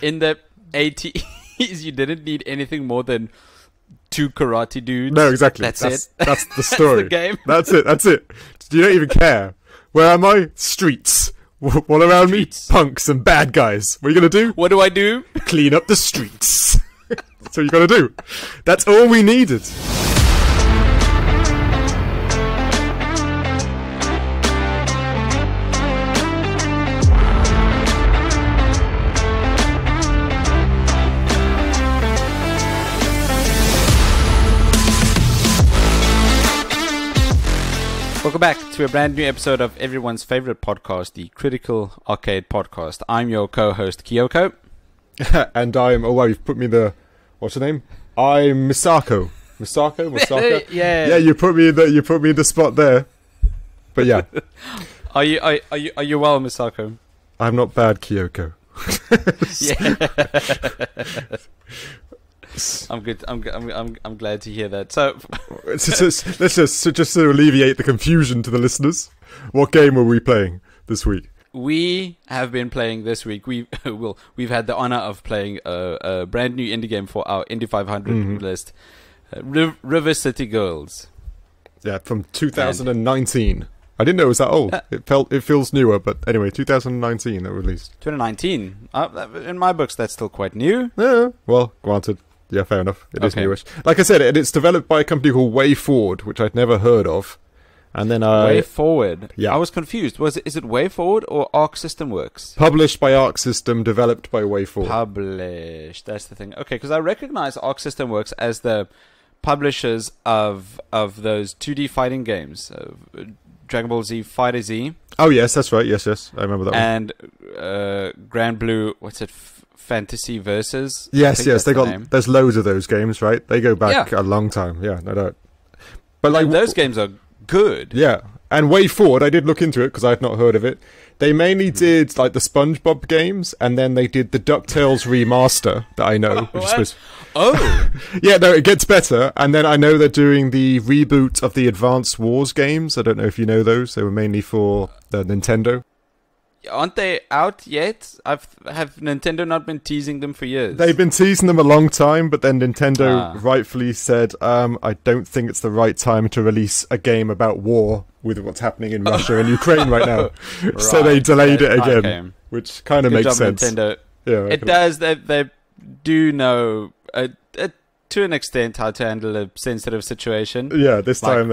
in the 80s, you didn't need anything more than 2 karate dudes. No, exactly. That's it. That's the story. That's the game. That's it. You don't even care. Where am I? Streets. All around me, punks and bad guys. What are you going to do? What do I do? Clean up the streets. That's what you got to do. That's all we needed. Welcome back to a brand new episode of everyone's favorite podcast, the Critical Arcade Podcast. I'm your co-host, Kyoko. And I'm, oh wow, you've put me the, what's her name? I'm Misako. Misaka? Yeah, you put me in the spot there. But yeah. Are you well, Misako? I'm not bad, Kyoko. Yeah. I'm good. I'm glad to hear that. So, let's just to alleviate the confusion to the listeners. What game were we playing this week? We have been playing this week. We've had the honor of playing a brand new indie game for our Indie 500 list, River City Girls. Yeah, from 2019. I didn't know it was that old. It feels newer, but anyway, 2019 it released. 2019. In my books, that's still quite new. Yeah, well, granted. Yeah, fair enough. It is newish. Like I said, it's developed by a company called WayForward, which I'd never heard of. And then WayForward. Yeah, I was confused. Is it WayForward or Arc System Works? Published by Arc System, developed by WayForward. Published. That's the thing. Okay, because I recognize Arc System Works as the publishers of those 2D fighting games, Dragon Ball Z Fighter Z. Oh yes, that's right. Yes, I remember that one. And Grand Blue. What's it? Fantasy Versus. Yes, they got. There's loads of those games, right? They go back a long time. Yeah, no doubt. But like those games are good. Yeah, and WayForward, I did look into it because I've not heard of it. They mainly did like the SpongeBob games, and then they did the DuckTales remaster that I know. Which is yeah, no, it gets better. And then I know they're doing the reboot of the Advance Wars games. I don't know if you know those. They were mainly for the Nintendo. Aren't they out yet? Have Nintendo not been teasing them for years? They've been teasing them a long time, but then Nintendo rightfully said, I don't think it's the right time to release a game about war with what's happening in Russia and Ukraine right now. Right. So they delayed it again, which kind of makes sense. Nintendo. Yeah, it does. They do know to an extent how to handle a sensitive situation. Yeah, this time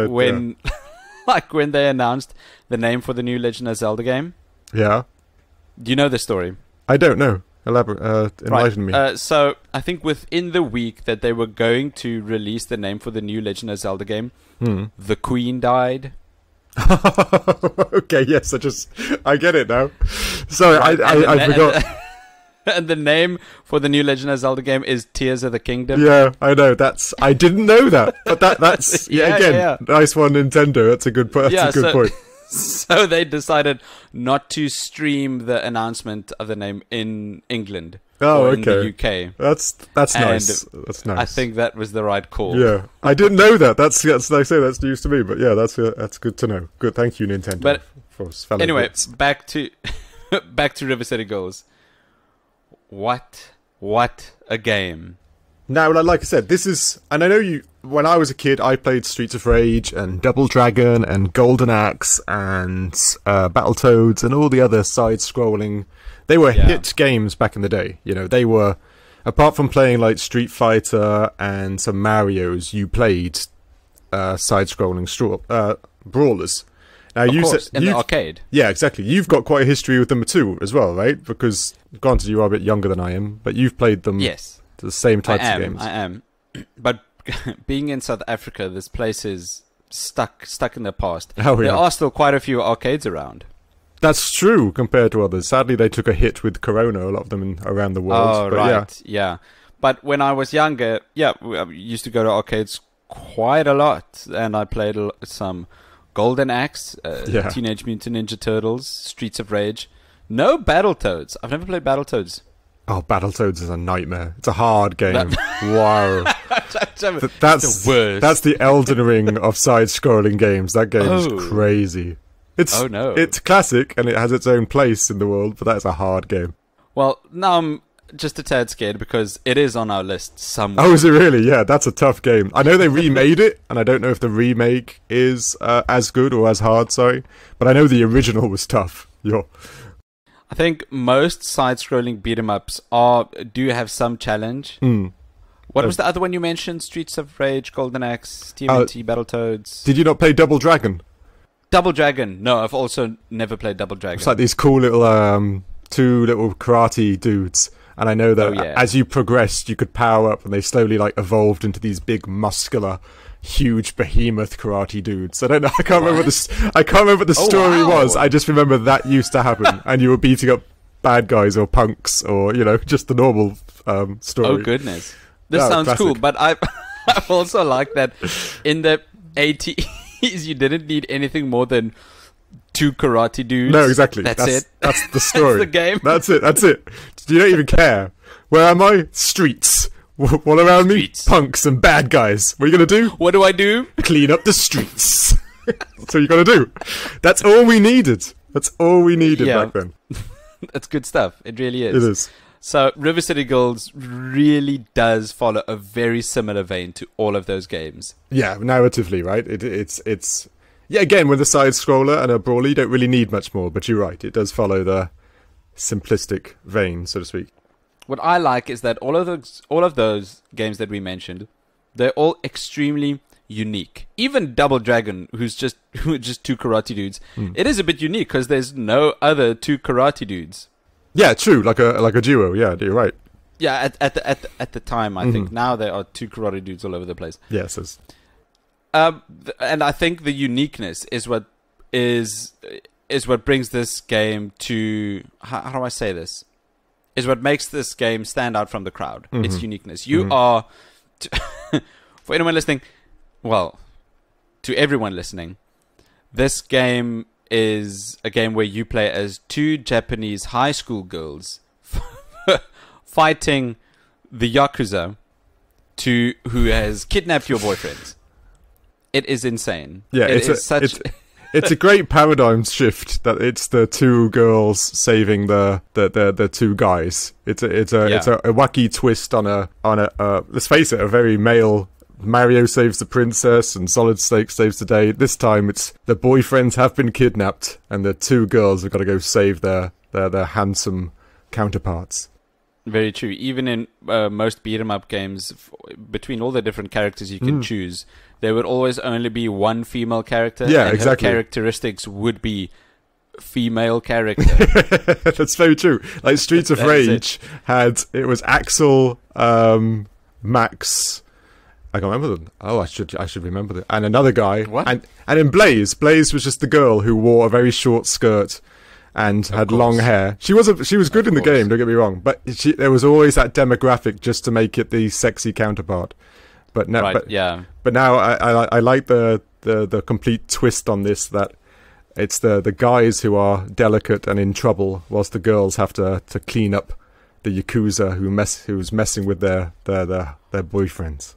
like when they announced the name for the new Legend of Zelda game. Yeah. Do you know the story? I don't know. Enlighten me. So, I think within the week that they were going to release the name for the new Legend of Zelda game, the Queen died. Okay, yes, I get it now. Sorry, I forgot. And the name for the new Legend of Zelda game is Tears of the Kingdom. Yeah, I know. I didn't know that. But that's nice one, Nintendo. That's a good point. So they decided not to stream the announcent of the name in England. Oh, in the UK. That's nice. That's nice. I think that was the right call. Yeah, I didn't know that. That's like I say, that's news to me. But yeah, that's good to know. Good, thank you, Nintendo. But anyway, bits. back to River City Girls. What a game! Now, like I said, this is, and I know you. When I was a kid, I played Streets of Rage and Double Dragon and Golden Axe and Battletoads and all the other side-scrolling. They were hit games back in the day. You know, they were, apart from playing like Street Fighter and some Marios, you played side-scrolling brawlers. Now, in the arcade. Yeah, exactly. You've got quite a history with them too, as well, right? Because, granted, you are a bit younger than I am, but you've played them. Yes. The same types of games. I am. But being in South Africa, this place is stuck in the past. Oh, yeah. There are still quite a few arcades around. That's true compared to others. Sadly, they took a hit with Corona, a lot of them around the world. Oh, but right. Yeah. But when I was younger, we used to go to arcades quite a lot. And I played some Golden Axe, Teenage Mutant Ninja Turtles, Streets of Rage. No Battletoads. I've never played Battletoads. Oh, Battletoads is a nightmare. It's a hard game. Wow. That's the worst. That's the Elden Ring of side-scrolling games. That game is crazy. It's classic and it has its own place in the world, but that's a hard game. Well, now I'm just a tad scared because it is on our list somewhere. Oh, is it really? Yeah, that's a tough game. I know they remade it, and I don't know if the remake is as good or as hard, sorry. But I know the original was tough. I think most side-scrolling beat-em-ups do have some challenge. What was the other one you mentioned? Streets of Rage, Golden Axe, TMNT, Battletoads. Did you not play Double Dragon? Double Dragon. No, I've also never played Double Dragon. It's like these cool little two little karate dudes. And I know that as you progressed, you could power up, and they slowly like evolved into these big, muscular, huge behemoth karate dudes. I don't know. I can't remember what the story was. I just remember that used to happen, and you were beating up bad guys or punks or just the normal story. Oh goodness, this sounds classic. Cool. But I also like that in the 80s you didn't need anything more than 2 karate dudes. No, exactly. That's it. That's the story. That's the game. That's it. You don't even care. Where am I? Streets. What around Streets. Me? Punks and bad guys. What are you going to do? What do I do? Clean up the streets. That's what you got to do. That's all we needed. Back then. That's good stuff. It really is. It is. So River City Girls really does follow a very similar vein to all of those games. Yeah, narratively, right? It's yeah, again, with a side scroller and a brawler, you don't really need much more, but you're right, it does follow the simplistic vein, so to speak. What I like is that all of those games that we mentioned, they're all extremely unique. Even Double Dragon, who's just 2 karate dudes, it is a bit unique because there's no other 2 karate dudes. Yeah, true, like a duo. Yeah, you're right. Yeah, at the time, I think now there are 2 karate dudes all over the place. Yes. And I think the uniqueness is what brings this game to how do I say this? Is what makes this game stand out from the crowd. Its uniqueness. You are, for anyone listening, well, to everyone listening, this game is a game where you play as 2 Japanese high school girls fighting the Yakuza who has kidnapped your boyfriend. It is insane. Yeah, it's a great paradigm shift that it's the 2 girls saving the 2 guys. It's a wacky twist on a let's face it, a very male. Mario saves the princess and Solid Snake saves the day. This time it's the boyfriends have been kidnapped and the 2 girls have got to go save their handsome counterparts. Very true. Even in most beat-em-up games, between all the different characters you can choose, there would always only be 1 female character. Yeah, and exactly. Her characteristics would be female character. That's very true. Like Streets of Rage it was Axel, Max. I can't remember them. Oh, I should remember them. And another guy. What? And in Blaze was just the girl who wore a very short skirt and had long hair. She was good in the game, don't get me wrong, but there was always that demographic just to make it the sexy counterpart. But now, But now I like the complete twist on this, that it's the guys who are delicate and in trouble, whilst the girls have to clean up the Yakuza who's messing with their boyfriends.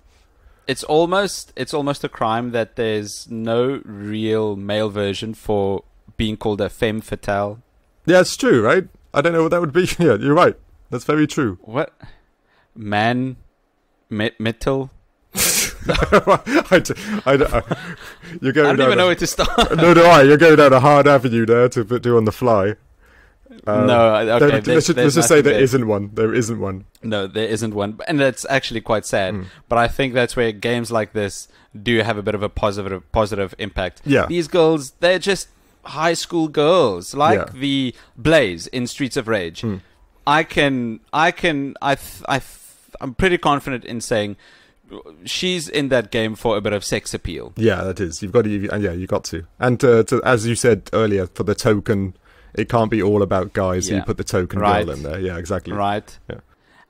It's almost a crime that there's no real male version for being called a femme fatale. Yeah, it's true, right? I don't know what that would be. Yeah, you're right. That's very true. What? Man metal? I don't even know where to start. No, do I. You're going down a hard avenue there to do on the fly. No, okay. Let's just say there isn't one. There isn't one. No, there isn't one, and that's actually quite sad. But I think that's where games like this do have a bit of a positive impact. Yeah, these girls, they're just high school girls, like the Blaze in Streets of Rage. I'm pretty confident in saying she's in that game for a bit of sex appeal. Yeah, that is. You've got to. And as you said earlier, for the token. It can't be all about guys. So you put the token girl in there. Yeah, exactly. Right. Yeah.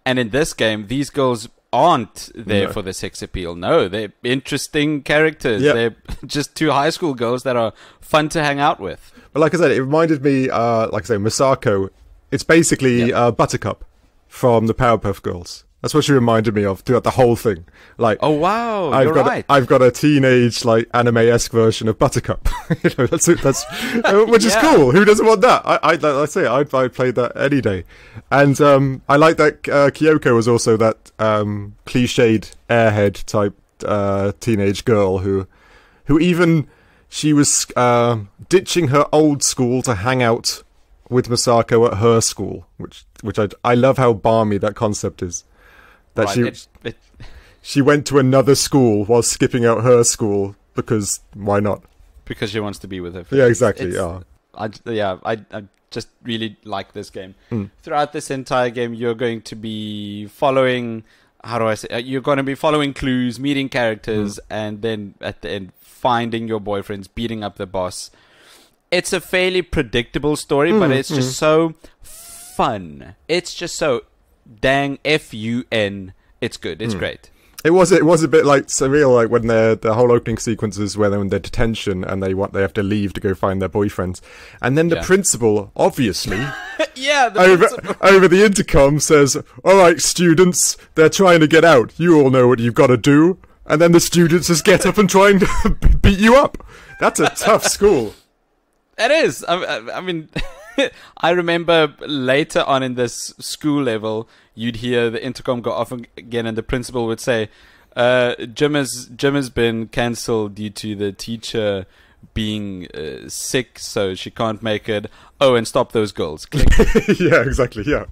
And in this game, these girls aren't there for the sex appeal. No, they're interesting characters. Yep. They're just 2 high school girls that are fun to hang out with. But like I said, it reminded me, Masako. It's basically Buttercup from the Powerpuff Girls. That's what she reminded me of throughout the whole thing. Like, oh wow, I've got a teenage like anime-esque version of Buttercup. That's which is cool. Who doesn't want that? I'd play that any day. And I like that Kyoko was also that cliched airhead type teenage girl who even she was ditching her old school to hang out with Misako at her school, which I love how balmy that concept is. That right, she went to another school while skipping out her school because why not? Because she wants to be with her. Yeah, exactly. I just really like this game. Throughout this entire game, you're going to be following. How do I say? You're going to be following clues, meeting characters, and then at the end finding your boyfriends, beating up the boss. It's a fairly predictable story, but it's just so fun. It's just so dang fun. It's good. It's great. It was a bit like surreal, like when the whole opening sequences where they're in their detention and they have to leave to go find their boyfriends, and then the principal, obviously, over the intercom says, "All right, students, they're trying to get out. You all know what you've got to do." And then the students just get up and try and beat you up. That's a tough school. It is. I mean, I remember later on in this school level, you'd hear the intercom go off again, and the principal would say, "Gym has been cancelled due to the teacher being sick, so she can't make it. Oh, and stop those girls." Yeah, exactly. Yeah,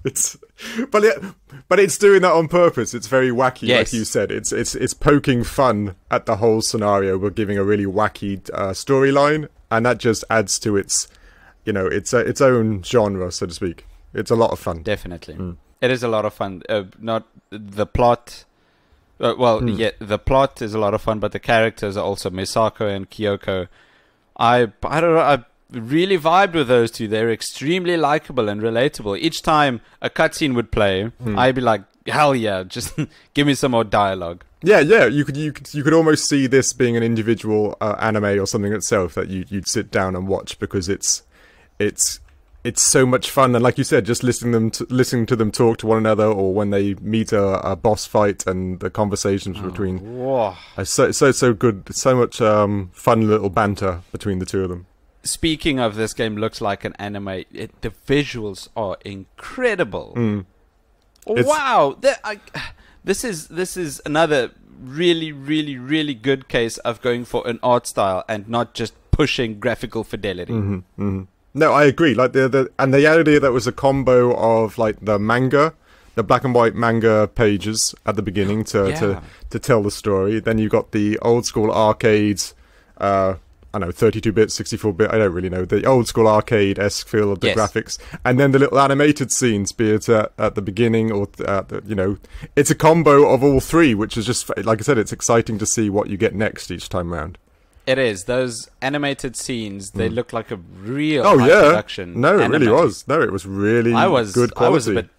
but it's doing that on purpose. It's very wacky, like you said. It's poking fun at the whole scenario. We're giving a really wacky storyline, and that just adds to its own genre, so to speak. It's a lot of fun. Definitely, it is a lot of fun. Not the plot. The plot is a lot of fun, but the characters are also Misako and Kyoko. I don't know. I really vibed with those two. They're extremely likable and relatable. Each time a cutscene would play, I'd be like, "Hell yeah! Just give me some more dialogue." Yeah. You could almost see this being an individual anime or something itself that you'd sit down and watch, because it's so much fun. And like you said, just listening to them talk to one another, or when they meet a boss fight, and the conversations between so good. So much fun little banter between the two of them. Speaking of, this game looks like an anime. The visuals are incredible. Wow, this is another really, really, really good case of going for an art style and not just pushing graphical fidelity. No, I agree. Like the idea that was a combo of like the black and white manga pages at the beginning to tell the story. Then you got the old school arcades. I know 32-bit, 64-bit. I don't really know the old school arcade-esque feel of the graphics, and then the little animated scenes, be it at the beginning or it's a combo of all three, which is just, like I said, it's exciting to see what you get next each time round. It is. Those animated scenes, they look like a real production. No, it really was. No, it was really good quality.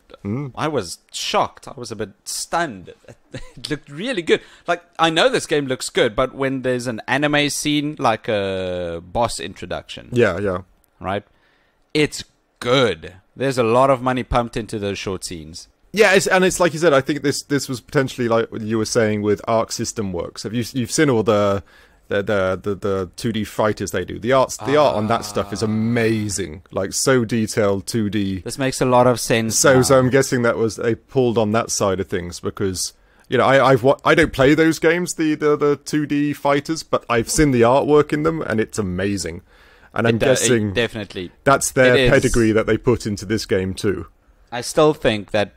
I was shocked. I was a bit stunned. It looked really good. Like, I know this game looks good, but when there's an anime scene, like a boss introduction. Yeah. Right? It's good. There's a lot of money pumped into those short scenes. Yeah, it's like you said, I think this was potentially like what you were saying with Arc System Works. You've seen all the 2D fighters they do. The art on that stuff is amazing. Like, so detailed 2D. This makes a lot of sense. So I'm guessing they pulled on that side of things, because I don't play those games, the 2D fighters, but I've seen the artwork in them, and it's amazing. And I'm guessing definitely that's their pedigree that they put into this game too. I still think that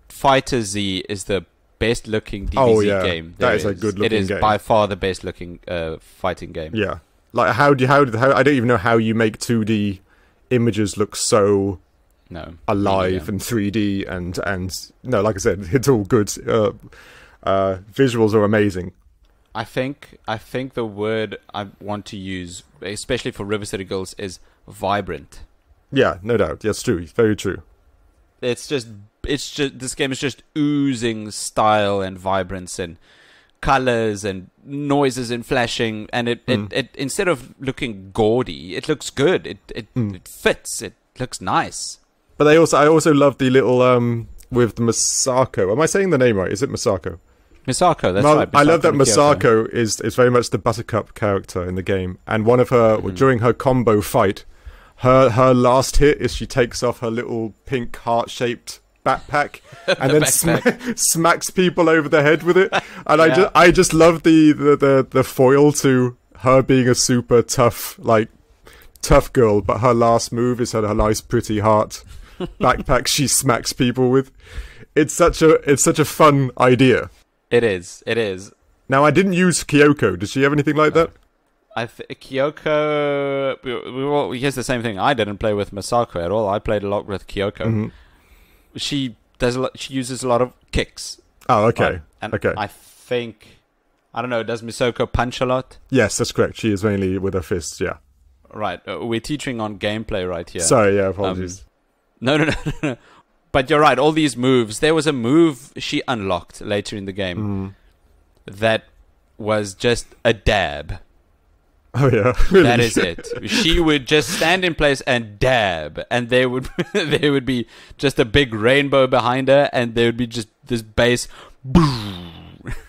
Fighter Z is the best looking DBZ game. That is a good looking game. It is by far the best looking fighting game. Yeah. Like how I don't even know how you make 2D images look so alive and 3D and no, like I said, it's all good. Visuals are amazing. I think the word I want to use, especially for River City Girls, is vibrant. Yeah, no doubt. Yes, true. Very true. It's just this game is just oozing style and vibrance and colors and noises and flashing, and it instead of looking gaudy, it looks good. It fits. It looks nice. But I also love the little with Misako. Am I saying the name right? Is it Misako? Misako, that's right. Misako, I love that Misako is very much the Buttercup character in the game, and one of her during her combo fight, her last hit is she takes off her little pink heart-shaped backpack and then smacks people over the head with it, and I just love the foil to her being a super tough girl, but her last move is her nice pretty heart backpack she smacks people with. It's such a fun idea. It is. Now, I didn't use Kyoko. Did she have anything like that? Kyoko... Well, here's the same thing. I didn't play with Misako at all. I played a lot with Kyoko. Mm-hmm. She uses a lot of kicks. Oh, okay. Okay. I think... I don't know, does Misako punch a lot? Yes, that's correct. She is mainly with her fists, yeah. Right. We're teaching on gameplay right here. Sorry, yeah, apologies. No. But you're right, all these moves. There was a move she unlocked later in the game that was just a dab. Oh, yeah. That is it. She would just stand in place and dab, and there would be just a big rainbow behind her, and there would be just this bass.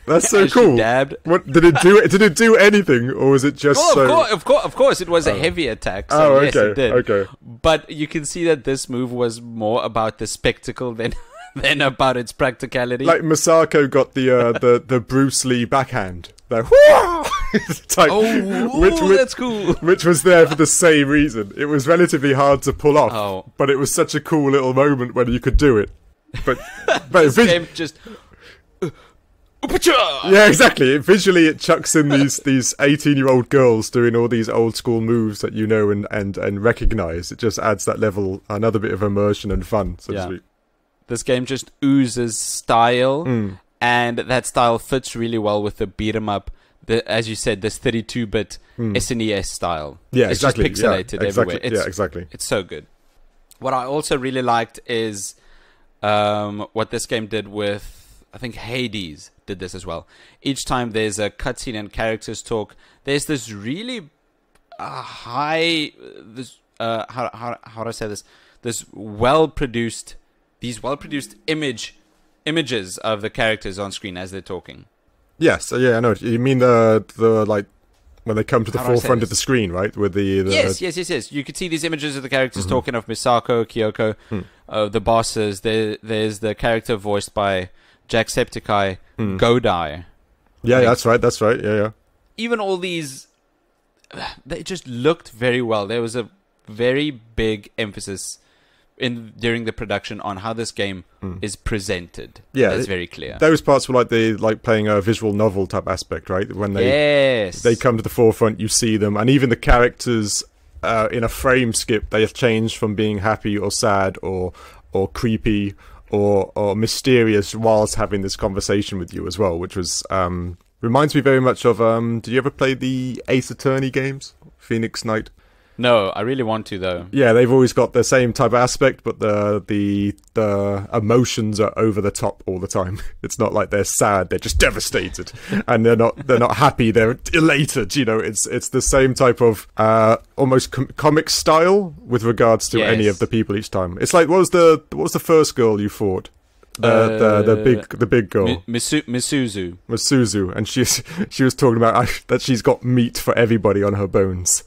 That's so cool. Dabbed. What did it do? Did it do anything, or was it just? Of course, it was a heavy attack. So yes, it did. Okay. But you can see that this move was more about the spectacle than about its practicality. Like Misako got the Bruce Lee backhand. Type, that's cool. Which was there for the same reason. It was relatively hard to pull off, but it was such a cool little moment when you could do it. But this game just. Yeah, exactly. Visually, it chucks in these 18-year-old girls doing all these old school moves that you know and recognize. It just adds that level, another bit of immersion and fun, so to speak. This game just oozes style, and that style fits really well with the beat 'em up. As you said, this 32-bit SNES style. Yeah, it's exactly. Just pixelated everywhere. Exactly. It's so good. What I also really liked is what this game did with, I think Hades did this as well. Each time there's a cutscene and characters talk, there's this really how do I say this? These well-produced images of the characters on screen as they're talking. Yes, yeah, I know. You mean the like when they come to the forefront of the screen, right? With the yes. You could see these images of the characters talking of Misako, Kyoko, the bosses. There's the character voiced by Jacksepticeye, Godai. Yeah, that's right. Yeah. Even all these, they just looked very well. There was a very big emphasis during the production on how this game is presented. Yeah, that's very clear. Those parts were like playing a visual novel type aspect, right? When they come to the forefront, you see them, and even the characters in a frame skip, they have changed from being happy or sad or creepy or mysterious whilst having this conversation with you as well, which was reminds me very much of did you ever play the Ace Attorney games? Phoenix Knight? No, I really want to though. Yeah, they've always got the same type of aspect, but the emotions are over the top all the time. It's not like they're sad; they're just devastated, and they're not happy. They're elated. You know, it's the same type of almost comic style with regards to any of the people each time. It's like what was the first girl you fought? The big girl, Misuzu, and she was talking about that she's got meat for everybody on her bones.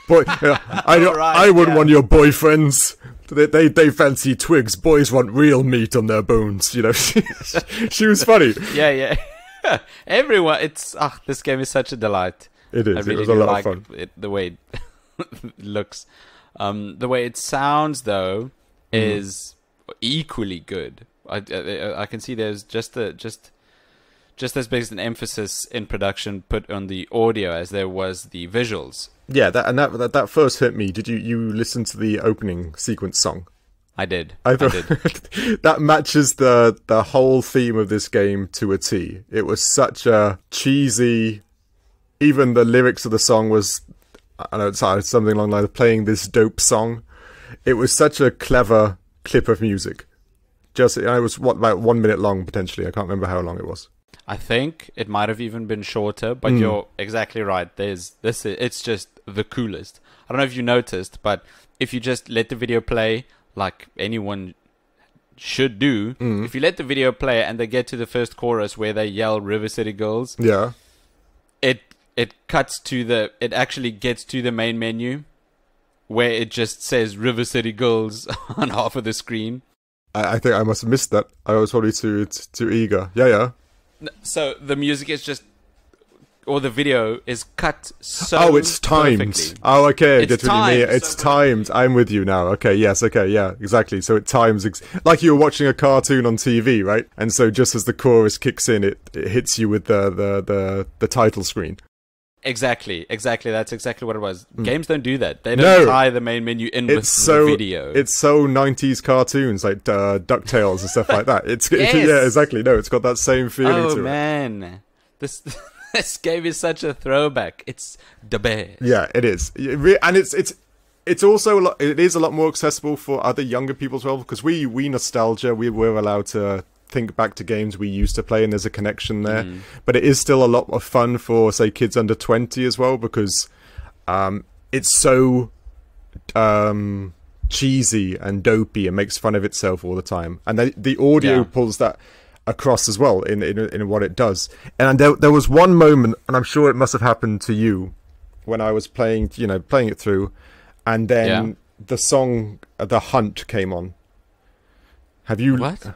Boy, I wouldn't want your boyfriends. They fancy twigs. Boys want real meat on their bones. You know, she was funny. Yeah. Everyone, this game is such a delight. It is. It was a lot of fun. The way it looks, the way it sounds though is equally good. I can see there's just as big an emphasis in production put on the audio as there was the visuals. Yeah, that first hit me. Did you listen to the opening sequence song? I did. I did. That matches the whole theme of this game to a T. It was such a cheesy. Even the lyrics of the song was, I know it's something along the lines of playing this dope song. It was such a clever clip of music. It was about 1 minute long potentially. I can't remember how long it was. I think it might have even been shorter, but you're exactly right. It's just the coolest. I don't know if you noticed, but if you just let the video play like anyone should do, if you let the video play and they get to the first chorus where they yell River City Girls, it actually gets to the main menu where it just says River City Girls on half of the screen. I think I must have missed that. I was probably too eager. Yeah. So the music is just, or the video is cut so Oh, it's timed. perfectly. Oh, okay. I get It's what you mean. timed It's so timed. I'm with you now. Okay, yes, okay, yeah, exactly. So it times, like you were watching a cartoon on TV, right? And so just as the chorus kicks in, it hits you with the title screen. Exactly. That's exactly what it was. Games don't do that. They don't tie the main menu in with the video. It's so 90s cartoons, like DuckTales and stuff like that. Yes. Yeah, exactly. No, it's got that same feeling to it. Oh, man. This game is such a throwback. It's the best. Yeah, it is. And it's also it is a lot more accessible for other younger people as well, because we nostalgia, we were allowed to think back to games we used to play, and there's a connection there. But it is still a lot of fun for, say, kids under 20 as well, because it's so cheesy and dopey and makes fun of itself all the time, and the audio pulls that across as well in what it does. And there was one moment, and I'm sure it must have happened to you, when I was playing it through, and then the song The Hunt came on. Have you what?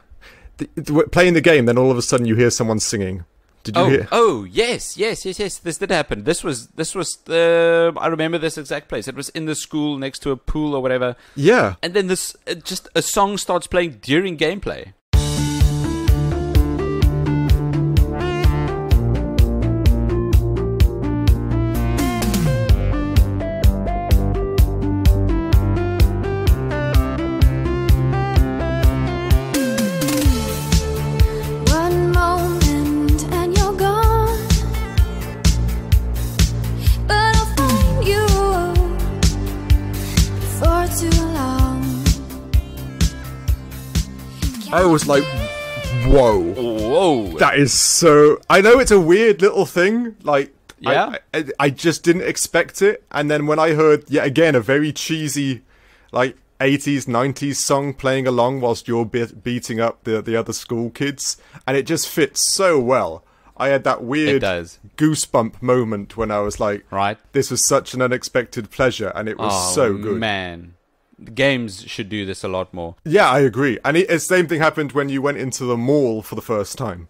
Playing the game, then all of a sudden you hear someone singing. Did you hear? Oh, yes. This did happen. This was I remember this exact place. It was in the school next to a pool or whatever. Yeah. And then just a song starts playing during gameplay. I was like, whoa, that is so... I know it's a weird little thing, like, I just didn't expect it, and then when I heard, yet again, a very cheesy, like, 80s, 90s song playing along whilst you're beating up the other school kids, and it just fits so well. I had that weird goosebump moment when I was like, this was such an unexpected pleasure, and it was so good. Man. Games should do this a lot more. Yeah, I agree. And the same thing happened when you went into the mall for the first time.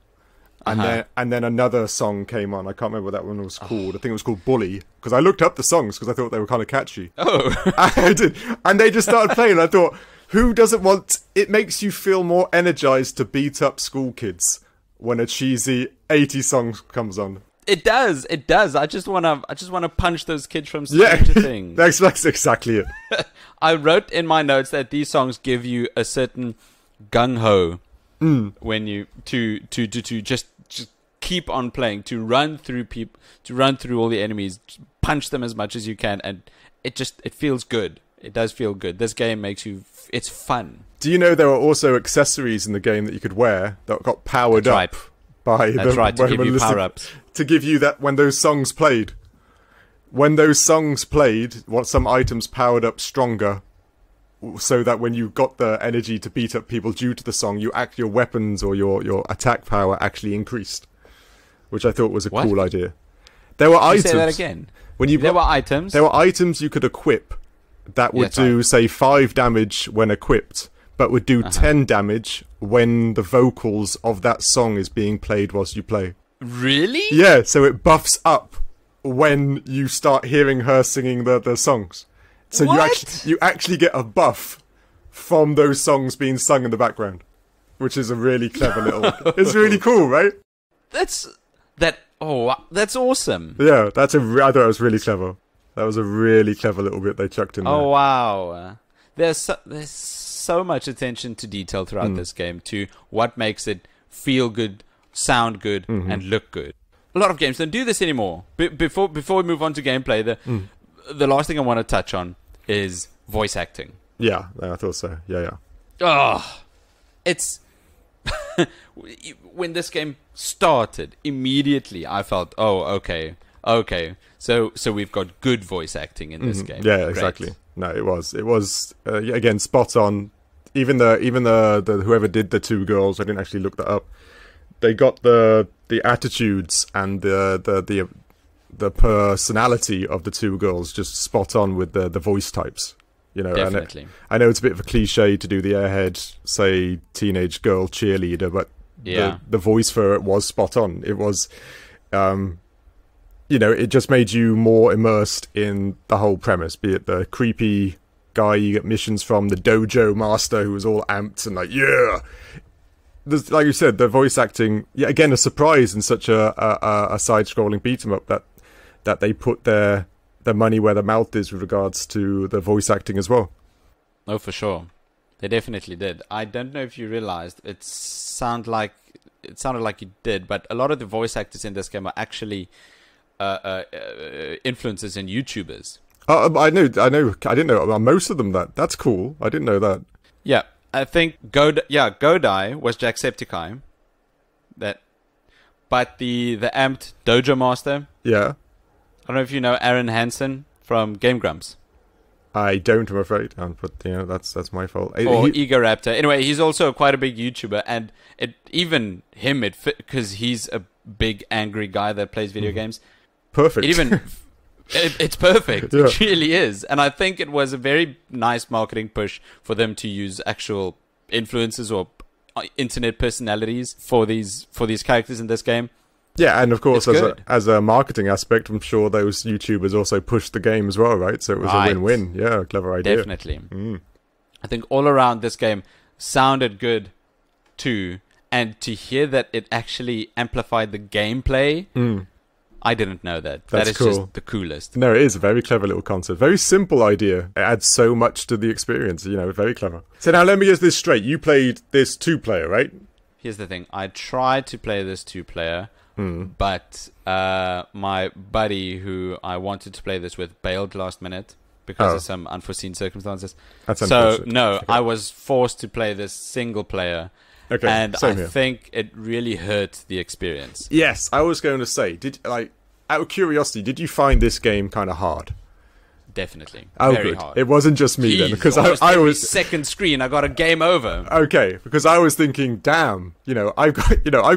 And then another song came on. I can't remember what that one was called. I think it was called Bully. Because I looked up the songs because I thought they were kind of catchy. Oh. I did. And they just started playing. And I thought, who doesn't want... It makes you feel more energized to beat up school kids when a cheesy 80s song comes on. It does. I just wanna punch those kids from Stranger Things. That's exactly it. I wrote in my notes that these songs give you a certain gung ho when you to just keep on playing, to run through people, to run through all the enemies, punch them as much as you can, and it feels good. It does feel good. This game makes you. It's fun. Do you know there are also accessories in the game that you could wear that got powered up? By to give you power-ups. To give you that when those songs played. When those songs played, some items powered up stronger, so that when you got the energy to beat up people due to the song, your weapons or your attack power actually increased, which I thought was a cool idea. There were items. Say that again. There were items. There were items you could equip that would do, say, 5 damage when equipped, but would do 10 damage when the vocals of that song is being played whilst you play. Really? Yeah, so it buffs up when you start hearing her singing the songs. So you actually get a buff from those songs being sung in the background, which is a really clever little... It's really cool, right? That's awesome. Yeah, I thought it was really clever. That was a really clever little bit they chucked in there. Oh, wow. There's so much attention to detail throughout this game, to what makes it feel good, sound good, and look good. A lot of games don't do this anymore. Before we move on to gameplay, the last thing I want to touch on is voice acting. Yeah, I thought so. Yeah. Oh, it's... When this game started, immediately I felt, okay. So we've got good voice acting in this game. Yeah, exactly. No, it was again spot on. even the whoever did the two girls, I didn't actually look that up. They got the attitudes and the personality of the two girls just spot on with the voice types. You know, definitely. I know it's a bit of a cliche to do the airhead, say, teenage girl cheerleader, but the voice for it was spot on. It was, you know, it just made you more immersed in the whole premise, be it the creepy guy you get missions from, the dojo master who was all amped and like, yeah. There's, like you said, the voice acting, yeah, again, a surprise in such a side-scrolling beat-em-up that they put their money where their mouth is with regards to the voice acting as well. Oh, for sure. They definitely did. I don't know if you realized, it sounded like you did, but a lot of the voice actors in this game are actually influencers and YouTubers. I know. I didn't know most of them. That's cool. I didn't know that. Yeah, I think Godai was Jacksepticeye. But the amped Dojo Master. Yeah. I don't know if you know Aaron Hansen from Game Grumps. I don't, I'm afraid. But you know, that's my fault. Or Egoraptor. Anyway, he's also quite a big YouTuber, and even him, because he's a big angry guy that plays video games. Perfect. It's perfect. Yeah. It really is. And I think it was a very nice marketing push for them to use actual influencers or internet personalities for these characters in this game. Yeah, and of course, as a marketing aspect, I'm sure those YouTubers also pushed the game as well, right? So it was a win-win. Yeah, clever idea. Definitely. I think all around this game sounded good too, and to hear that it actually amplified the gameplay, I didn't know that. That is cool. Just the coolest. No, it is a very clever little concept. Very simple idea. It adds so much to the experience, you know, very clever. So now let me get this straight. You played this 2-player, right? Here's the thing. I tried to play this 2-player. But my buddy who I wanted to play this with bailed last minute because of some unforeseen circumstances. That's so no, okay. I was forced to play this single player. Okay, and I think it really hurt the experience. Yes, I was going to say, out of curiosity, did you find this game kind of hard? Definitely. Very hard. It wasn't just me then, because I was second screen. I got a game over. Okay, because I was thinking, damn, I've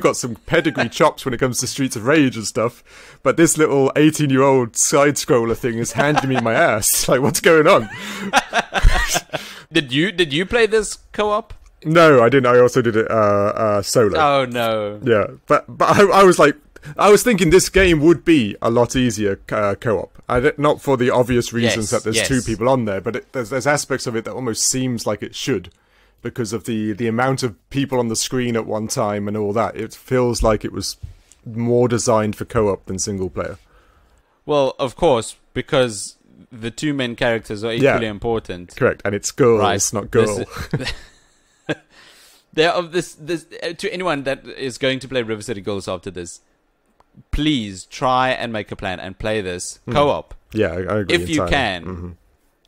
got some pedigree chops when it comes to Streets of Rage and stuff, but this little 18-year-old side scroller thing is handing me my ass. Like, what's going on? Did you play this co-op? No, I didn't. I also did it solo. Oh no. Yeah, but I was like. I was thinking this game would be a lot easier co-op. Not for the obvious reasons that there's two people on there, but there's aspects of it that almost seems like it should, because of the amount of people on the screen at one time and all that. It feels like it was more designed for co-op than single player. Well, of course, because the two main characters are equally important. Correct, and it's girls, not girl. To anyone that is going to play River City Girls after this, please try and make a plan and play this co-op. Yeah, I agree. If you can. Mm-hmm.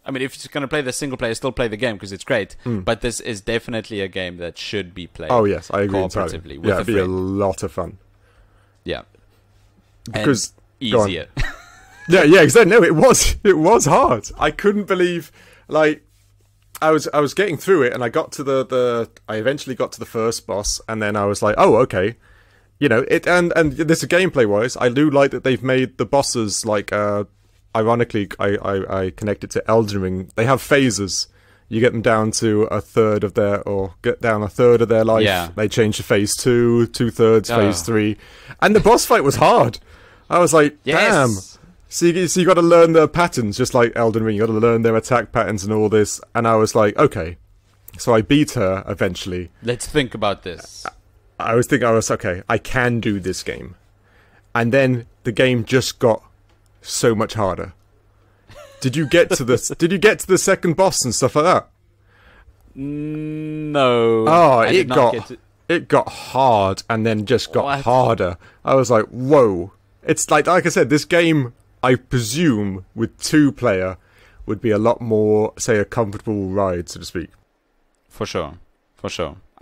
I mean, if you're going to play the single player, still play the game because it's great. But this is definitely a game that should be played. Oh yes, I agree cooperatively. Entirely. It'd be a lot of fun. Yeah, because and easier. yeah, exactly. No, it was hard. I couldn't believe, like, I was getting through it, and I got to I eventually got to the first boss, and then I was like, oh, okay. It and this gameplay wise, I do like that they've made the bosses like ironically I connect it to Elden Ring. They have phases. You get them down to a third of their life. Yeah. They change to phase 2, 2/3, phase 3. And the boss fight was hard. I was like, damn. So you got to learn their patterns, just like Elden Ring. You got to learn their attack patterns and all this. And I was like, okay. So I beat her eventually. Let's think about this. I was okay, I can do this game. And then the game just got so much harder. Did you get to the second boss and stuff like that? No. Oh, it got hard and then just got harder. I was like, whoa. It's like I said, this game, I presume, with 2-player, would be a lot more, say, a comfortable ride, so to speak. For sure.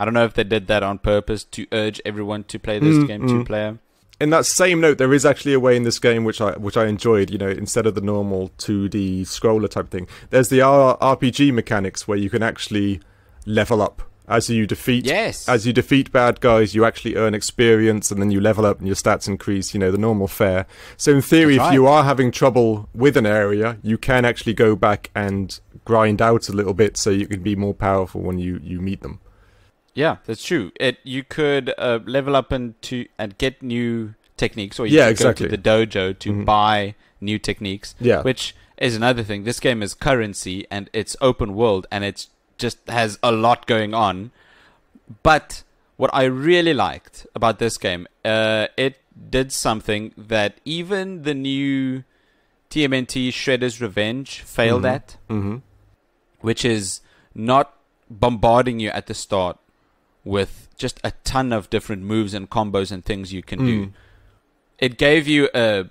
I don't know if they did that on purpose to urge everyone to play this game 2-player. In that same note, there is actually a way in this game which I enjoyed. Instead of the normal 2D scroller type thing, there's the RPG mechanics where you can actually level up. As you defeat bad guys, you actually earn experience, and then you level up and your stats increase, the normal fare. So in theory, if you are having trouble with an area, you can actually go back and grind out a little bit so you can be more powerful when you meet them. Yeah, that's true. You could level up and get new techniques, or you could go to the dojo to buy new techniques, which is another thing. This game is currency, and it's open world, and it's just has a lot going on. But what I really liked about this game, it did something that even the new TMNT Shredder's Revenge failed at, which is not bombarding you at the start with just a ton of different moves and combos and things you can do. It gave you a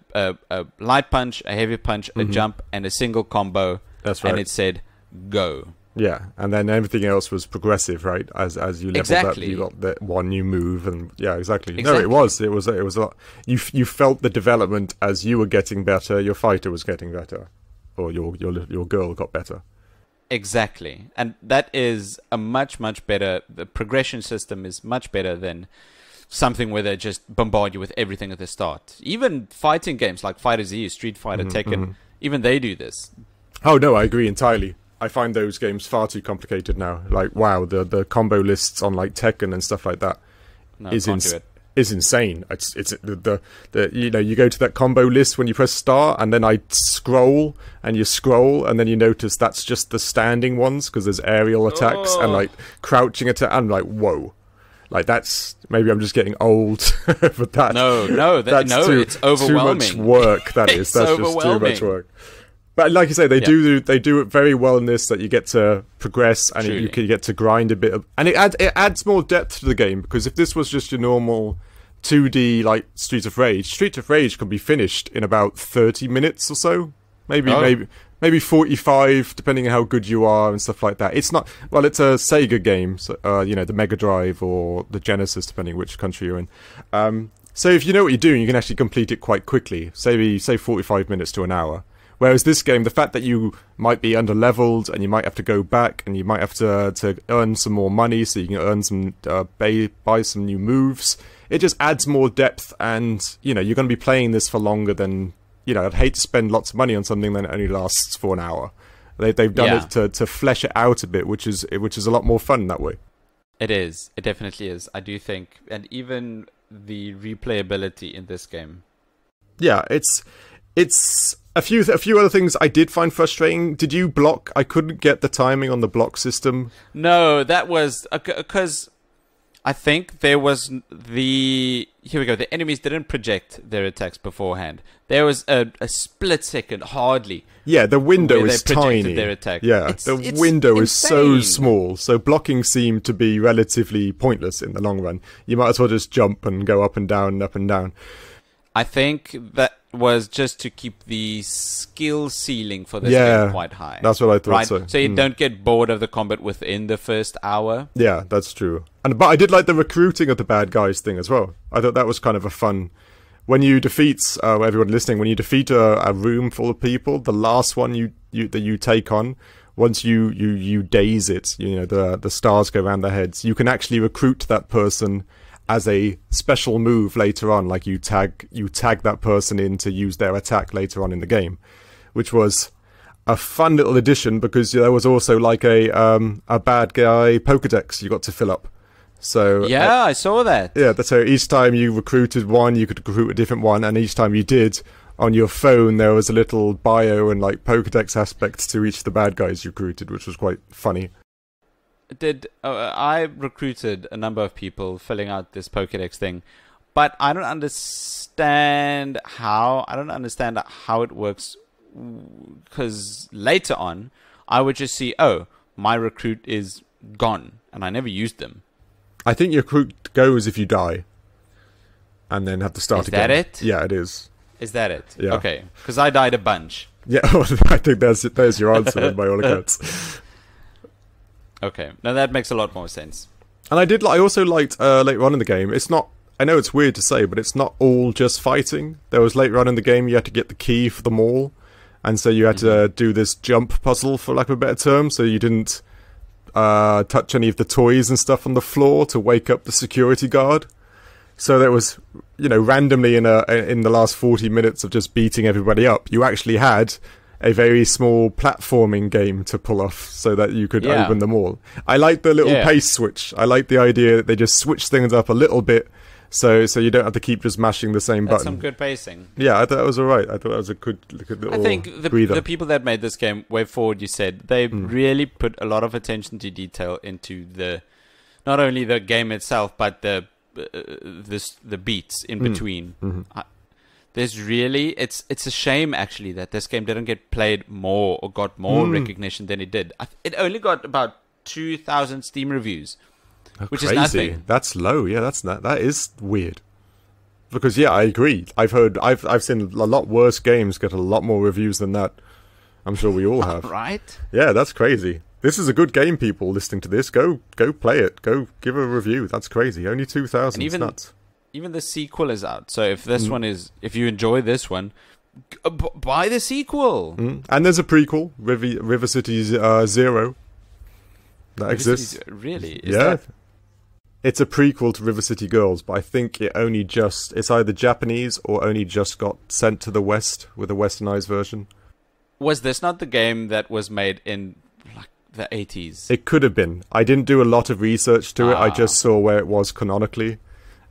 light punch, a heavy punch, a jump, and a single combo. That's right. And it said, go. Yeah, and then everything else was progressive, right? As you leveled up, you got that one new move, and exactly. No, it was a lot. You felt the development as you were getting better. Your fighter was getting better, or your girl got better. Exactly, and that is a much better. The progression system is much better than something where they just bombard you with everything at the start. Even fighting games like Fighter Z, Street Fighter, Tekken, even they do this. Oh no, I agree entirely. I find those games far too complicated now. Like, wow, the combo lists on like Tekken and stuff like that is insane. It's the you go to that combo list when you press start, and then I scroll, and then you notice that's just the standing ones because there's aerial attacks and like crouching attack. I'm like, whoa. Like, that's maybe I'm just getting old, but that's it's overwhelming. Too much work. That's just too much work. But like you say, they do it very well in this, that you get to progress and you can get to grind a bit and it adds more depth to the game, because if this was just your normal 2D like Streets of Rage can be finished in about 30 minutes or so, maybe 45, depending on how good you are and stuff like that. It's not it's a Sega game, so the Mega Drive or the Genesis, depending which country you're in. So if you know what you're doing, you can actually complete it quite quickly. Say 45 minutes to an hour. Whereas this game, the fact that you might be under-leveled and you might have to go back and you might have to earn some more money so you can earn some buy some new moves, it just adds more depth, and you're going to be playing this for longer than I'd hate to spend lots of money on something that only lasts for an hour. They've done it to flesh it out a bit, which is a lot more fun that way. It is. It definitely is. I do think, and even the replayability in this game. Yeah, it's a few other things I did find frustrating. Did you block? I couldn't get the timing on the block system. No, that was because I think there was here we go. The enemies didn't project their attacks beforehand. There was a split second, hardly. Yeah, the window is tiny. Their attack. Yeah, the window is so small. So blocking seemed to be relatively pointless in the long run. You might as well just jump and go up and down and up and down. I think that was just to keep the skill ceiling for this game quite high. That's what I thought. Right? So you don't get bored of the combat within the first hour. Yeah, that's true. But I did like the recruiting of the bad guys thing as well. I thought that was kind of a fun. When you defeat everyone listening, when you defeat a room full of people, the last one that you take on, once you daze it, the stars go around their heads. You can actually recruit that person as a special move later on, like you tag that person in to use their attack later on in the game, which was a fun little addition, because there was also like a bad guy Pokedex you got to fill up. So I saw that. Yeah, so each time you recruited one, you could recruit a different one, and each time you did, on your phone there was a little bio and like Pokedex aspects to each of the bad guys you recruited, which was quite funny. I recruited a number of people filling out this Pokédex thing, but I don't understand how it works, because later on I would just see, my recruit is gone, and I never used them. I think your recruit goes if you die, and then have to start again. Is that it? Yeah, it is. Is that it? Yeah. Okay, because I died a bunch. Yeah, I think there's your answer by all accounts. Okay, now that makes a lot more sense. And I also liked later on in the game, it's not, I know it's weird to say, but it's not all just fighting. There was later on in the game you had to get the key for the mall, and so you had to do this jump puzzle, for lack of a better term, so you didn't touch any of the toys and stuff on the floor to wake up the security guard. So there was, randomly in the last 40 minutes of just beating everybody up, you actually had a very small platforming game to pull off so that you could open them all. I like the little pace switch. I like the idea that they just switch things up a little bit so you don't have to keep just mashing the same button. That's some good pacing. Yeah, I thought that was alright. I thought that was a good little I think the people that made this game, WayForward, you said, they really put a lot of attention to detail into not only the game itself, but the beats in between. There's really, it's a shame actually that this game didn't get played more or got more recognition than it did. It only got about 2,000 Steam reviews, which is nothing. That's low. Yeah, that is weird. Because I agree. I've seen a lot worse games get a lot more reviews than that. I'm sure we all have. Right? Yeah, that's crazy. This is a good game, people listening to this. Go play it. Go give a review. That's crazy. Only 2,000. It's nuts. Even the sequel is out. So if this one if you enjoy this one, buy the sequel. And there's a prequel, River City Zero. That exists. Really? It's a prequel to River City Girls, but I think it's either Japanese or only just got sent to the West with a westernized version. Was this not the game that was made in the 80s? It could have been. I didn't do a lot of research to it. I just saw where it was canonically.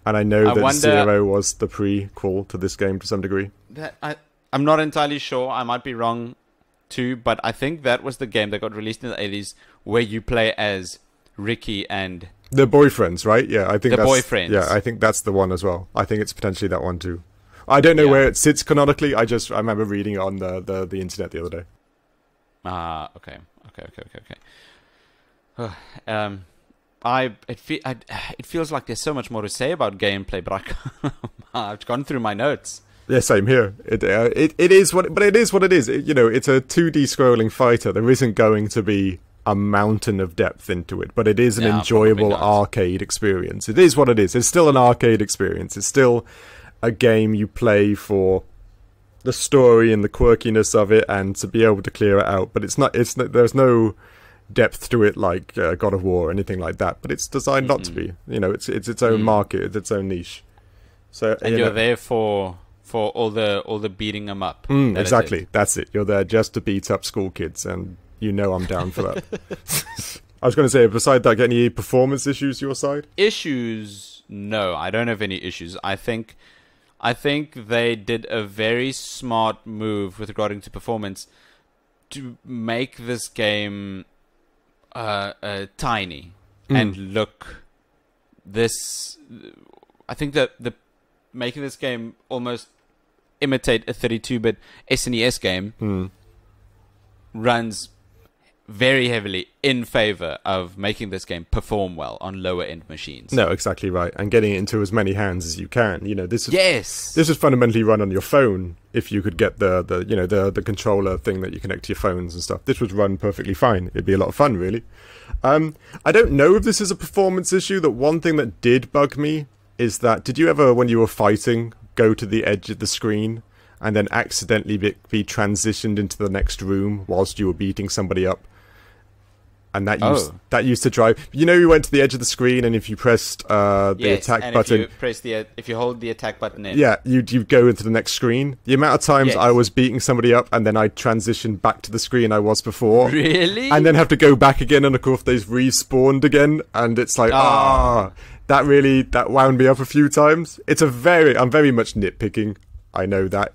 And I know that Zero was the prequel to this game to some degree. I'm not entirely sure. I might be wrong too, but I think that was the game that got released in the 80s where you play as Ricky and... The boyfriends, right? Yeah, I think the boyfriends. Yeah, I think that's the one as well. I think it's potentially that one too. I don't know where it sits canonically. I remember reading it on the internet the other day. Okay. It feels like there's so much more to say about gameplay, but I've gone through my notes. Yeah, same here. It is what it is. It's a 2D scrolling fighter. There isn't going to be a mountain of depth into it, but it is an enjoyable arcade experience. It is what it is. It's still an arcade experience. It's still a game you play for the story and the quirkiness of it, and to be able to clear it out. But there's no depth to it like God of War or anything like that. But it's designed not to be. It's its own market. It's its own niche. So you're there for all the beating them up. Exactly. That's it. You're there just to beat up school kids, and I'm down for that. I was going to say, besides that, any performance issues your side? Issues? No, I don't have any issues. I think they did a very smart move with regarding to performance to make this game tiny and look this. I think that the making this game almost imitate a 32-bit SNES game runs very heavily in favor of making this game perform well on lower end machines. No, exactly right, and getting it into as many hands as you can. This is fundamentally run on your phone. If you could get the controller thing that you connect to your phones and stuff, this would run perfectly fine. It'd be a lot of fun, really. I don't know if this is a performance issue. That one thing that did bug me is that, did you ever, when you were fighting, go to the edge of the screen and then accidentally be transitioned into the next room whilst you were beating somebody up? And that used to drive. You went to the edge of the screen, and if you pressed the attack button, if you hold the attack button in, you go into the next screen. The amount of times I was beating somebody up, and then I transitioned back to the screen I was before, really, and then have to go back again, and of course they've respawned again, and it's like that wound me up a few times. I'm very much nitpicking. I know that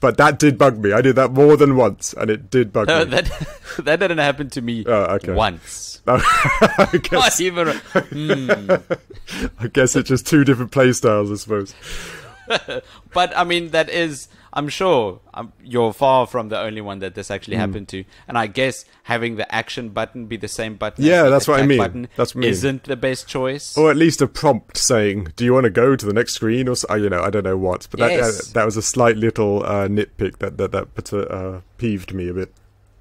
but that did bug me. I did that more than once, and it did bug me. That didn't happen to me once. I guess, not even. I guess it's just two different play styles, I suppose. But I mean, that is, I'm sure you're far from the only one that this actually happened to. And I guess having the action button be the same button as the that's what I mean. Button isn't the best choice. Or at least a prompt saying, do you want to go to the next screen? Or I don't know what. But that was a slight little nitpick that peeved me a bit.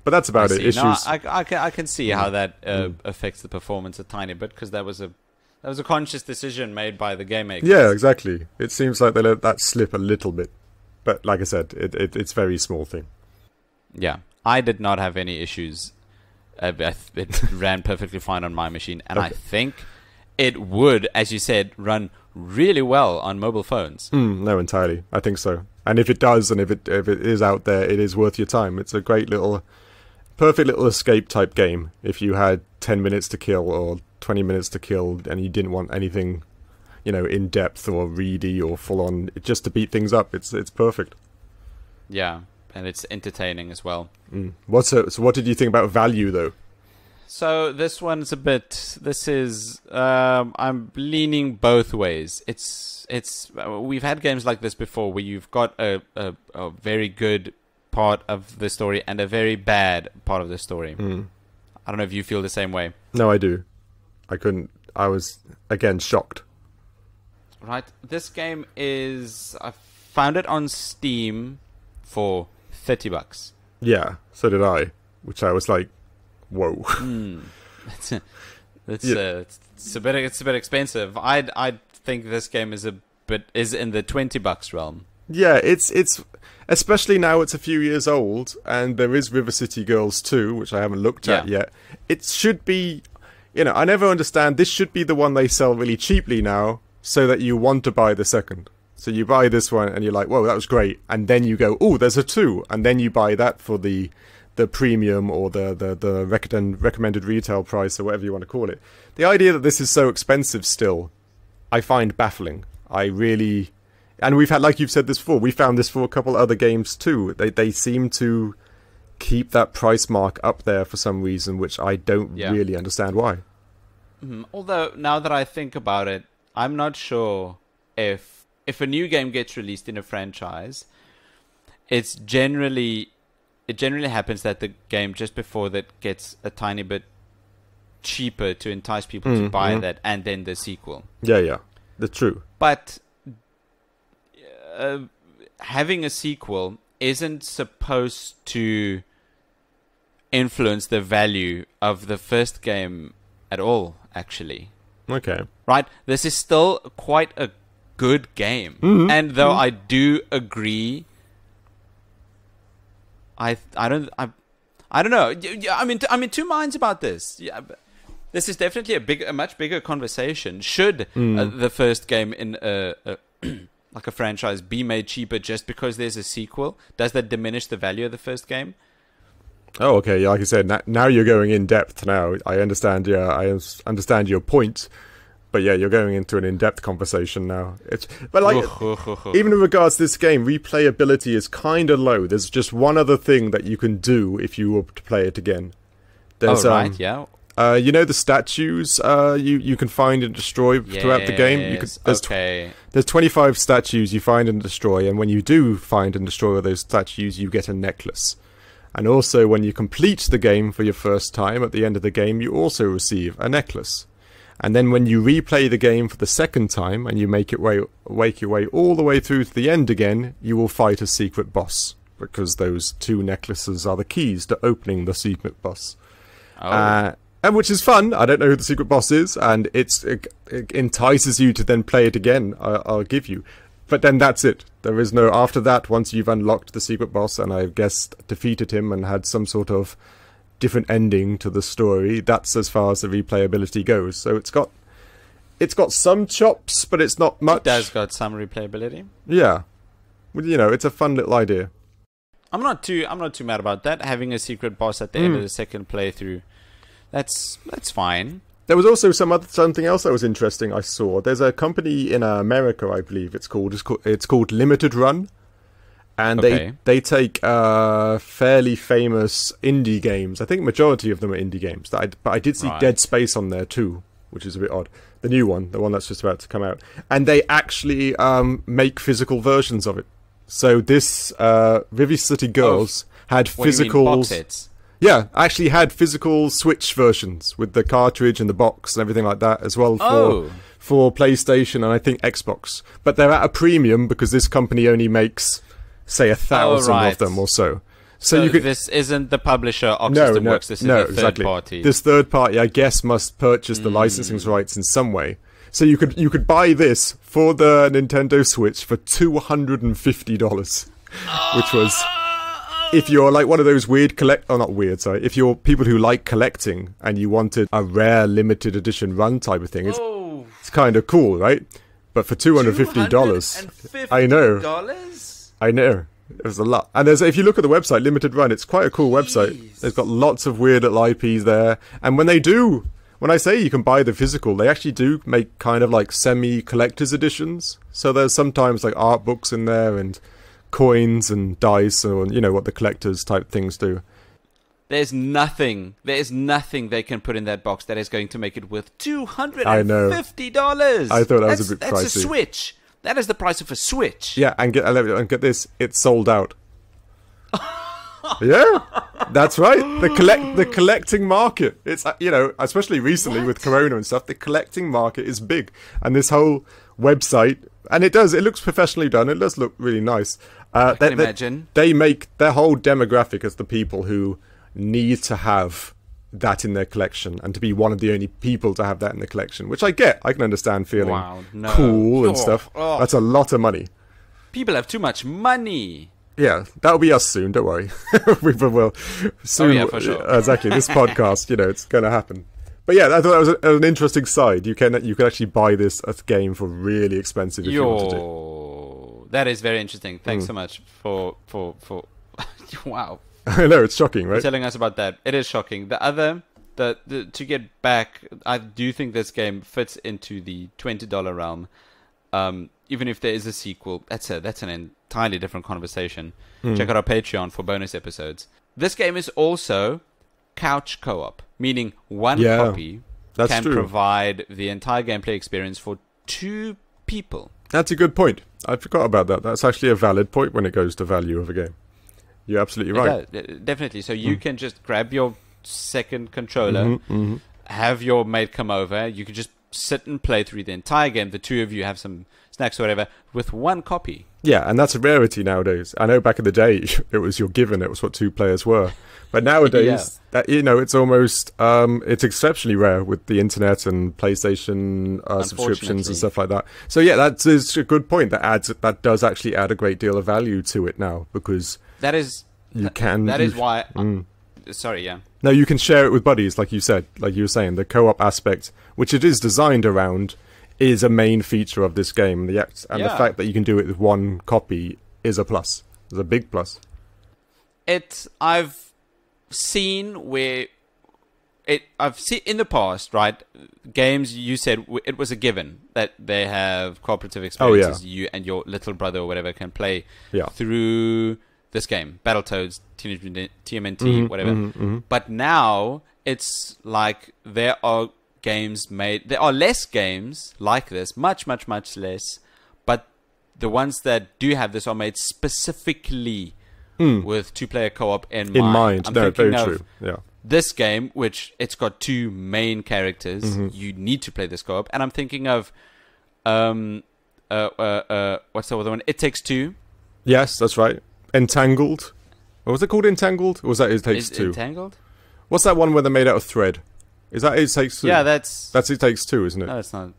But that's about it. Issues. No, I can see how that affects the performance a tiny bit, because that was a conscious decision made by the game makers. Yeah, exactly. It seems like they let that slip a little bit. But like I said, it's a very small thing. Yeah. I did not have any issues It ran perfectly fine on my machine, and I think it would, as you said, run really well on mobile phones. No, entirely. I think so. And if it does, and if it is out there, it is worth your time. It's a great perfect little escape type game. If you had 10 minutes to kill or 20 minutes to kill, and you didn't want anything, in depth or reedy or full on, just to beat things up, it's perfect. Yeah, and it's entertaining as well. So what did you think about value though? So this one's I'm leaning both ways. We've had games like this before where you've got a very good part of the story and a very bad part of the story. I don't know if you feel the same way. No, I do. I was, again, shocked. Right. This game I found it on Steam for $30. Yeah, so did I. Which I was like, whoa. It's a bit expensive. I think this game is in the $20 realm. Yeah, it's especially now it's a few years old, and there is River City Girls 2, which I haven't looked at yet. It should be, I never understand. This should be the one they sell really cheaply now, so that you want to buy the second. So you buy this one, and you're like, whoa, that was great, and then you go, oh, there's a 2, and then you buy that for the premium or the recommended retail price or whatever you want to call it. The idea that this is so expensive still, I find baffling. And we've had, like you've said this before, we found this for a couple other games too. They seem to keep that price mark up there for some reason, which I don't really understand why. Although, now that I think about it, I'm not sure if a new game gets released in a franchise, it generally happens that the game just before that gets a tiny bit cheaper to entice people to buy that, and then the sequel. Yeah, that's true. But having a sequel isn't supposed to influence the value of the first game at all, actually. Okay. Right? This is still quite a good game. And though I do agree, I don't know. I'm in two minds about this. Yeah, this is definitely a much bigger conversation. Should the first game in like a franchise be made cheaper just because there's a sequel? Does that diminish the value of the first game? Oh, okay. Yeah, like I said, now you're going in depth. Now I understand. Yeah, I understand your point. But yeah, you're going into an in-depth conversation now. Even in regards to this game, replayability is kind of low. There's just one other thing that you can do if you were to play it again. There's, yeah. The statues you can find and destroy throughout the game. There's 25 statues you find and destroy, and when you do find and destroy those statues, you get a necklace. And also, when you complete the game for your first time, at the end of the game, you also receive a necklace. And then when you replay the game for the second time, and you make your way all the way through to the end again, you will fight a secret boss, because those 2 necklaces are the keys to opening the secret boss. And which is fun. I don't know who the secret boss is, and it entices you to then play it again, I'll give you. But then that's it. There is no after that. Once you've unlocked the secret boss, and I guess defeated him and had some sort of different ending to the story, that's as far as the replayability goes. So it's got some chops, but it's not much. It does got some replayability. Yeah. Well, it's a fun little idea. I'm not too mad about that. Having a secret boss at the end of the second playthrough, that's fine. There was also something else that was interesting I saw. There's a company in America, I believe it's called Limited Run. And they take fairly famous indie games. I think majority of them are indie games. But I did see Dead Space on there too, which is a bit odd. The new one, the one that's just about to come out. And they actually make physical versions of it. So this River City Girls had physicals. Yeah, actually had physical Switch versions with the cartridge and the box and everything like that as well for PlayStation and I think Xbox. But they're at a premium because this company only makes, say, 1,000 of them or so. So this isn't the publisher Oxystem Works, this is a third party. This third party, I guess, must purchase the licensing rights in some way. So you could buy this for the Nintendo Switch for $250, which was if you're like one of those weird if you're people who like collecting and you wanted a rare limited edition run type of thing, it's kind of cool, right? But for $250, I know. It was a lot. And if you look at the website, Limited Run, it's quite a cool website. They've got lots of weird little IPs there. And when I say you can buy the physical, they actually do make kind of like semi-collector's editions. So there's sometimes like art books in there and coins and dice, or you know what the collector's type things do. There's nothing they can put in that box that is going to make it worth $250. I know. I thought that was a bit pricey. That's a Switch. That is the price of a Switch. Yeah, and get this, it's sold out. Yeah, that's right. The collecting market. It's especially recently with Corona and stuff, the collecting market is big, and this whole website, and it looks professionally done. It does look really nice. I can imagine they make their whole demographic as the people who need to have that in their collection, and to be one of the only people to have that in the collection, which I get. I can understand feeling cool and stuff. That's a lot of money. People have too much money. Yeah, that'll be us soon. Don't worry. We will soon. Oh, yeah, for sure. Exactly. This podcast, it's going to happen. But yeah, I thought that was an interesting side. You can actually buy this game for really expensive if you want to do. That is very interesting. Thanks so much for wow. I know, it's shocking, right? For telling us about that. It is shocking. To get back, I do think this game fits into the $20 realm. Even if there is a sequel, that's an entirely different conversation. Check out our Patreon for bonus episodes. This game is also couch co-op, meaning one copy can provide the entire gameplay experience for 2 people. That's a good point. I forgot about that. That's actually a valid point when it goes to value of a game. You're absolutely right. Definitely. So you can just grab your second controller, have your mate come over. You can just sit and play through the entire game. The 2 of you have some snacks or whatever with 1 copy. Yeah, and that's a rarity nowadays. I know back in the day it was your given. It was what 2 players were. But nowadays, it's almost it's exceptionally rare with the internet and PlayStation subscriptions and stuff like that. So yeah, that is a good point. That does actually add a great deal of value to it now, because why. Sorry, yeah. No, you can share it with buddies, like you said, like you were saying. The co-op aspect, which it is designed around, is a main feature of this game. The fact that you can do it with 1 copy is a plus. It's a big plus. I've seen in the past, right? Games, you said it was a given that they have cooperative experiences. You and your little brother or whatever can play through this game, Battletoads, Teenage Mutant TMNT, whatever. But now it's like there are less games like this, much, much, much less. But the ones that do have this are made specifically with 2-player co-op in mind. No, very true. Yeah. This game, which it's got 2 main characters, you need to play this co-op. And I'm thinking of what's the other one? It Takes Two. Yes, that's right. Entangled. What was it called? Entangled? Or was that It Takes Two? Entangled? What's that one where they're made out of thread? Is that It Takes Two? Yeah, that's It Takes Two, isn't it? No, it's not.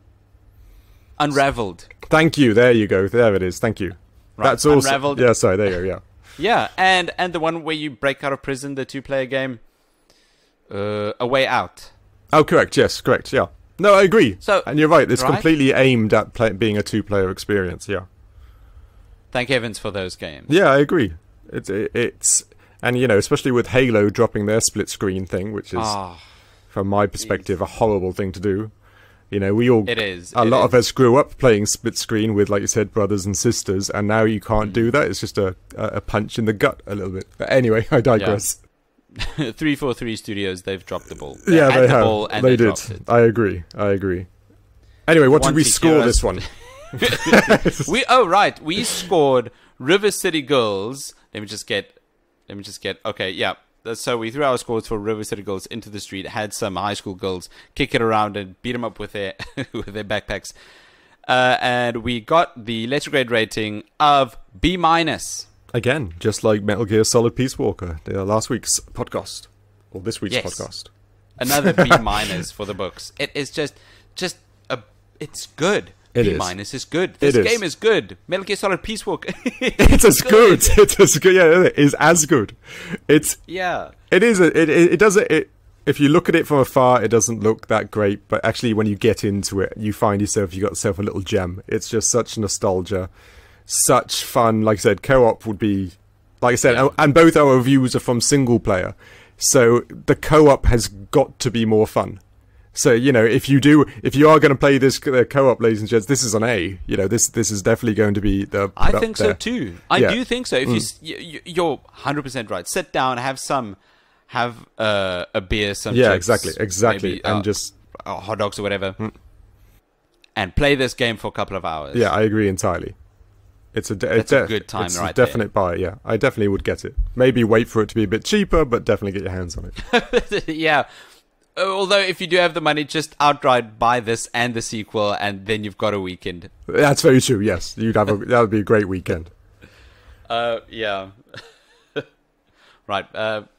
Unraveled. Thank you. There you go. There it is. Thank you. Right. That's also Unraveled. Yeah, sorry, there you go, yeah. Yeah, and the one where you break out of prison, the 2-player game, A Way Out. Oh, correct. Yes, correct. Yeah. No, I agree. And you're right. It's completely aimed at being a 2-player experience. Yeah. Thank heavens for those games. Yeah, I agree. It's and especially with Halo dropping their split screen thing, which is, from my perspective, a horrible thing to do. We all a lot of us grew up playing split screen with, like you said, brothers and sisters, and now you can't do that. It's just a punch in the gut a little bit. But anyway, I digress. Yeah. 343 Studios, they've dropped the ball. They have. They did. I agree. Anyway, what did we score this one? We scored River City Girls. Let me just get. Okay, yeah. So we threw our scores for River City Girls into the street. Had some high school girls kick it around and beat them up with their with their backpacks, and we got the letter grade rating of B-. Again, just like Metal Gear Solid Peace Walker, last week's podcast or this week's podcast. Another B- for the books. It is just it's good. B minus is good. This game is good. Metal Gear Solid Peace Walker. It's as good. It's as good. Yeah, it is as good. It is. It does it. If you look at it from afar, it doesn't look that great. But actually, when you get into it, you find you got yourself a little gem. It's just such nostalgia, such fun. Like I said, co-op would be, like I said, and both our reviews are from single player, so the co-op has got to be more fun. So, if you are going to play this co-op, ladies and gents, this is an A. This is definitely going to be the. I think so too. I do think so. If you're 100% right. Sit down, have a beer, some chips, exactly, maybe, and just hot dogs or whatever, and play this game for a couple of hours. Yeah, I agree entirely. It's a good time, it's right? It's a definite buy. Yeah, I definitely would get it. Maybe wait for it to be a bit cheaper, but definitely get your hands on it. Yeah. Although, if you do have the money, just outright buy this and the sequel, and then you've got a weekend. That's very true. Yes, that would be a great weekend. Yeah. Right.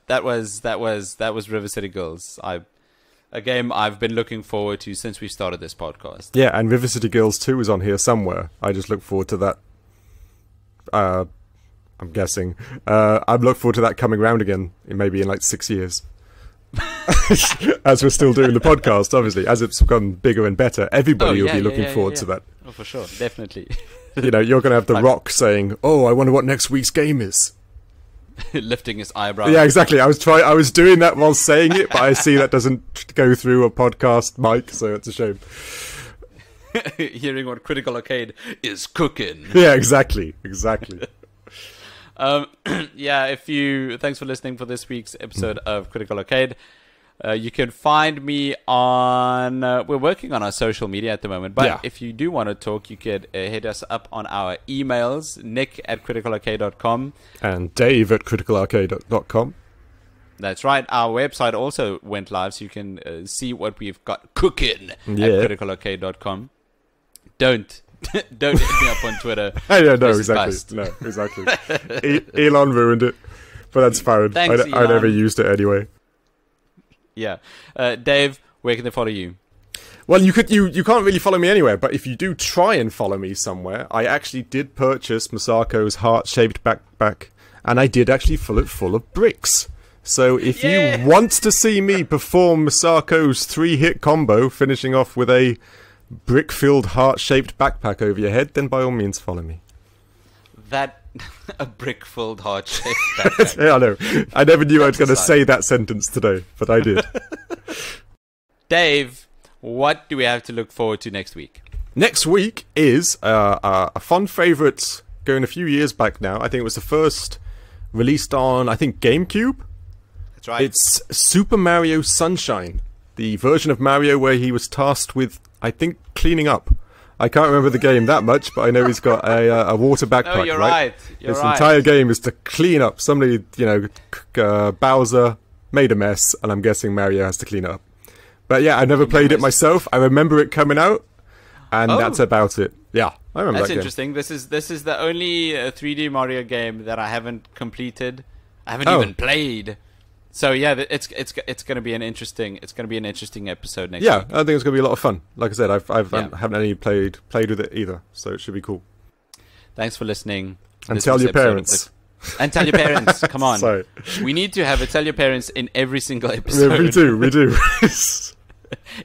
That was River City Girls. A game I've been looking forward to since we started this podcast. Yeah, and River City Girls 2 is on here somewhere. I just look forward to that. I'm guessing. I look forward to that coming round again, maybe in like 6 years. As we're still doing the podcast, obviously, as it's gotten bigger and better, everybody will be looking forward to that. Oh, for sure, definitely. You're going to have The Rock saying, "Oh, I wonder what next week's game is." Lifting his eyebrow. Yeah, exactly. I was doing that while saying it, but I see that doesn't go through a podcast mic, so it's a shame. Hearing what Critical Arcade is cooking. Yeah, exactly. Yeah, thanks for listening for this week's episode of Critical Arcade. You can find me on, we're working on our social media at the moment, but if you do want to talk, you could hit us up on our emails, nick@criticalarcade.com. And dave@criticalarcade.com. That's right. Our website also went live, so you can see what we've got cooking at criticalarcade.com. Don't hit me up on Twitter. I don't know, exactly. No, exactly. Elon ruined it, but that's fine. Thanks, I never used it anyway. Yeah. Dave, where can they follow you? Well, you can't really follow me anywhere, but if you do try and follow me somewhere, I actually did purchase Masako's heart-shaped backpack, and I did actually fill it full of bricks. So if you want to see me perform Masako's 3-hit combo, finishing off with a brick-filled heart-shaped backpack over your head, then by all means follow me. A brick-filled heart-shaped backpack. Yeah, I know. I never knew I was going to say that sentence today, but I did. Dave, what do we have to look forward to next week? Next week is a fun favourite going a few years back now. I think it was the first released on, I think, GameCube. That's right. It's Super Mario Sunshine, the version of Mario where he was tasked with, I think, cleaning up. I can't remember the game that much, but I know he's got a water backpack. No, you're right. His entire game is to clean up. Somebody, Bowser made a mess, and I'm guessing Mario has to clean it up. But yeah, I never played it myself. I remember it coming out, and that's about it. Yeah, I remember that game. That's interesting. This is the only 3D Mario game that I haven't completed. I haven't even played. So yeah, it's going to be an interesting episode next week. Yeah, I think it's going to be a lot of fun. Like I said, I haven't any played with it either, so it should be cool. Thanks for listening. And tell your parents. And tell your parents. Come on. Sorry. We need to have a tell your parents in every single episode. Yeah, we do.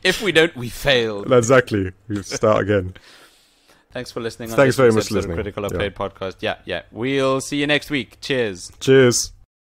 If we don't, we failed. Exactly. We start again. Thanks for listening. Thanks very much for listening. Critical Arcade Podcast. Yeah. We'll see you next week. Cheers. Cheers.